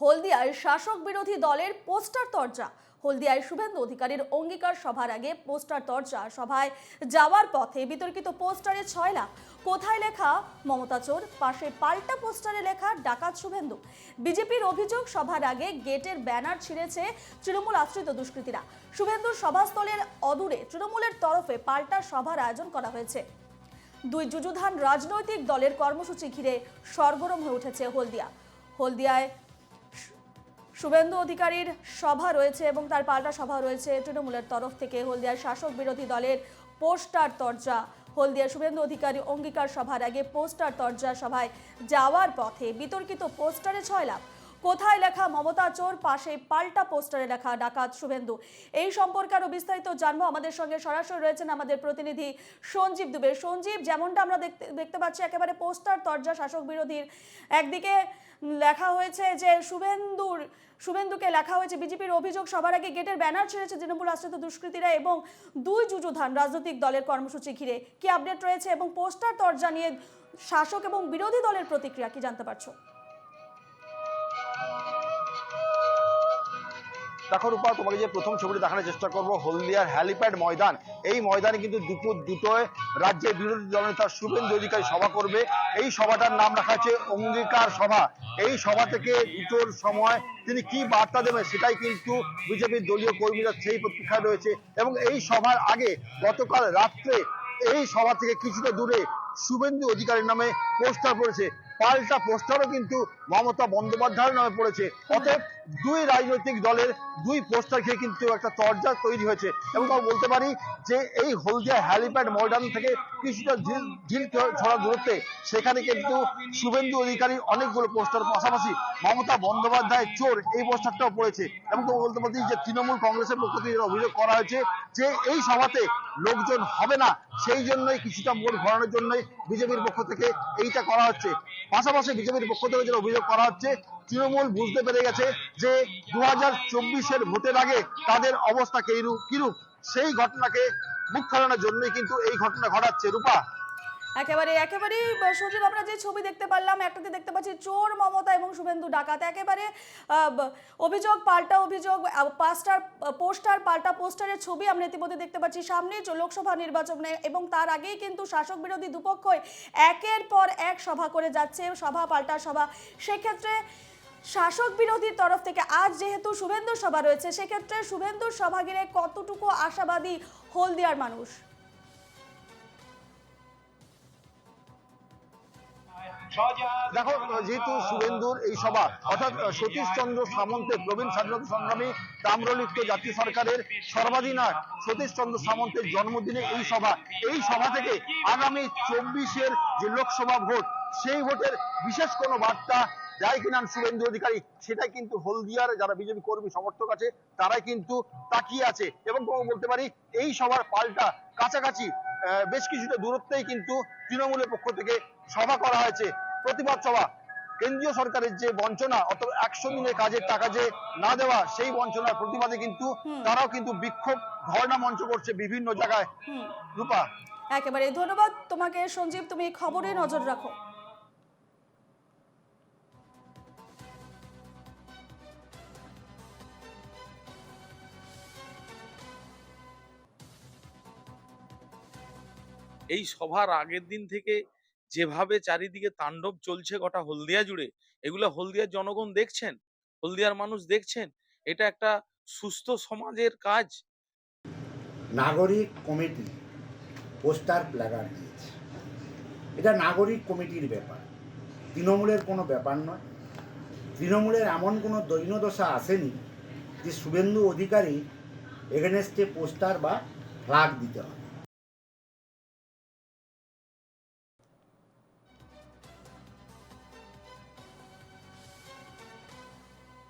হলদিয়ায় শাসক বিরোধী দলের পোস্টার তরজা। হলদিয়ায় শুভেন্দু অধিকারীর অঙ্গীকার সভার আগে পোস্টার তরজা। সভায় যাওয়ার পথে বিতর্কিত পোস্টারে 6 লাখ, কোথায় লেখা মমতা চোর, পাশে পাল্টা পোস্টারে লেখা ডাকাত শুভেন্দু। বিজেপির অভিযোগ, সভার আগে গেটের ব্যানার ছিঁড়েছে তৃণমূল আশ্রিত দুষ্কৃতীরা। শুভেন্দুর সভাস্থলের অদূরে তৃণমূলের তরফে পাল্টা সভার আয়োজন করা হয়েছে। দুই যুযুধান রাজনৈতিক দলের কর্মসূচি ঘিরে সরগরম হয়ে উঠেছে হলদিয়ায় শুভেন্দু অধিকারীর সভা রয়েছে এবং তার পাল্টা সভা রয়েছে তৃণমূলের তরফ থেকে। হলদিয়ার শাসক বিরোধী দলের পোস্টার তরজা। হলদিয়া শুভেন্দু অধিকারী অঙ্গীকার সভার আগে পোস্টার তরজা। সভায় যাওয়ার পথে বিতর্কিত পোস্টারে 6 লাখ, কোথায় লেখা মমতা চোর, পাশে পাল্টা পোস্টারে লেখা ডাকাত শুভেন্দু। এই সম্পর্কে আরো বিস্তারিত জানবো। আমাদের সঙ্গে সরাসরি রয়েছেন আমাদের প্রতিনিধি সঞ্জীব দুবে। সঞ্জীব, যেমনটা আমরা দেখতে পাচ্ছি একেবারে পোস্টার তরজা শাসক বিরোধীর। একদিকে লেখা হয়েছে যে শুভেন্দুকে লেখা হয়েছে বিজেপির অভিযোগ, সবার আগে গেটের ব্যানার ছেড়েছে তৃণমূল আশ্রিত দুষ্কৃতীরা, এবং দুই যুযুধান রাজনৈতিক দলের কর্মসূচি ঘিরে কি আপডেট রয়েছে এবং পোস্টার তরজা নিয়ে শাসক এবং বিরোধী দলের প্রতিক্রিয়া কি জানতে পারছো? দেখো রূপা, তোমাকে যে প্রথম ছবিটি দেখানোর চেষ্টা করবো হলদিয়ার হ্যালিপ্যাড ময়দান। এই ময়দানে কিন্তু দুপুর দুটোয় রাজ্যের বিরোধী দলনেতা শুভেন্দু অধিকারী সভা করবে। এই সভাটার নাম রাখা আছে অঙ্গীকার সভা। এই সভা থেকে দুটোর সময় তিনি কি বার্তা দেবেন সেটাই কিন্তু বিজেপির দলীয় কর্মীরা সেই প্রতীক্ষায় রয়েছে। এবং এই সভার আগে গতকাল রাত্রে এই সভা থেকে কিছুটা দূরে শুভেন্দু অধিকারীর নামে পোস্টার পড়েছে, পাল্টা পোস্টারও কিন্তু মমতা বন্দ্যোপাধ্যায়ের নামে পড়েছে। অতএব দুই রাজনৈতিক দলের দুই পোস্টার খেয়ে কিন্তু একটা তরজা তৈরি হয়েছে। এবং আমরা বলতে পারি যে এই হলদিয়া হ্যালিপ্যাড ময়দান থেকে কিছুটা ঢিল ছড়া দূরত্বে সেখানে কিন্তু শুভেন্দু অধিকারীর অনেকগুলো পোস্টার, পাশাপাশি মমতা বন্দ্যোপাধ্যায় চোর এই পোস্টারটাও পড়েছে। এবং তো বলতে পারি যে তৃণমূল কংগ্রেসের পক্ষ থেকে অভিযোগ করা হয়েছে যে এই সভাতে লোকজন হবে না, সেই জন্যই কিছুটা মোড় ঘোরানোর জন্যই বিজেপির পক্ষ থেকে এইটা করা হচ্ছে। পাশাপাশি বিজেপির পক্ষ থেকে যেটা অভিযোগ করা হচ্ছে, তৃণমূল বুঝতে পেরে গেছে যে 2024-এর ভোটের আগে তাদের অবস্থা কিরূপ, সেই ঘটনাকে মুখ ফেরানোর জন্যই কিন্তু এই ঘটনা ঘটাচ্ছে। রূপা, একেবারে সজীব, আমরা যে ছবি দেখতে পারলাম, একটাতে দেখতে পাচ্ছি চোর মমতা এবং শুভেন্দু ডাকাত। একেবারে অভিযোগ পাল্টা অভিযোগ, পোস্টার পাল্টা পোস্টারের ছবি আমরা ইতিমধ্যে দেখতে পাচ্ছি। সামনে লোকসভা নির্বাচনে এবং তার আগেই কিন্তু শাসক বিরোধী দুপক্ষই একের পর এক সভা করে যাচ্ছে, সভা পাল্টা সভা। সেক্ষেত্রে শাসক বিরোধীর তরফ থেকে আজ যেহেতু শুভেন্দুর সভা রয়েছে, সেক্ষেত্রে শুভেন্দুর সভা ঘিরে কতটুকু আশাবাদী হলদিয়ার মানুষ? দেখো, যেহেতু শুভেন্দুর এই সভা অর্থাৎ সতীশ চন্দ্র সামন্তের, প্রবীণ স্বাধীনতা সংগ্রামী তাম্রলিপ্ত জাতীয় সরকারের সর্বাধিনায়ক সতীশ চন্দ্র সামন্তের জন্মদিনে এই সভা থেকে আগামী 24-এর যে লোকসভা ভোট, সেই ভোটের বিশেষ কোনো বার্তা দেয় কিনা শুভেন্দু অধিকারী, সেটাই কিন্তু হলদিয়ার যারা বিজেপি কর্মী সমর্থক আছে তারাই কিন্তু তাকিয়ে আছে। এবং বলতে পারি এই সভার পাল্টা কাছাকাছি বেশ কিছুটা দূরত্বেই কিন্তু তৃণমূলের পক্ষ থেকে সভা করা হয়েছে, প্রতিবাদ সভা। কেন্দ্রীয় সরকারের যে বঞ্চনা, অথবা 100 দিনের কাজের টাকা যে না দেওয়া, সেই বঞ্চনার প্রতিবাদে কিন্তু তারাও কিন্তু বিক্ষোভ ধর্ণা মঞ্চ করছে বিভিন্ন জায়গায়। রূপা, একেবারে ধন্যবাদ তোমাকে সঞ্জীব, তুমি খবরে নজর রাখো। এই সভার আগের দিন থেকে যেভাবে চারিদিকে তাণ্ডব চলছে গোটা হলদিয়া জুড়ে, এগুলো হলদিয়ার জনগণ দেখছেন, হলদিয়ার মানুষ দেখছেন। এটা একটা সুস্থ সমাজের কাজ। নাগরিক কমিটি পোস্টার প্ল্যাকার্ড দিয়েছে, এটা নাগরিক কমিটির ব্যাপার, তৃণমূলের কোনো ব্যাপার নয়। তৃণমূলের এমন কোনো দৈন্যদশা আসেনি যে শুভেন্দু অধিকারী এগেনেস্টে পোস্টার বা ফ্ল্যাগ দিতে হয়।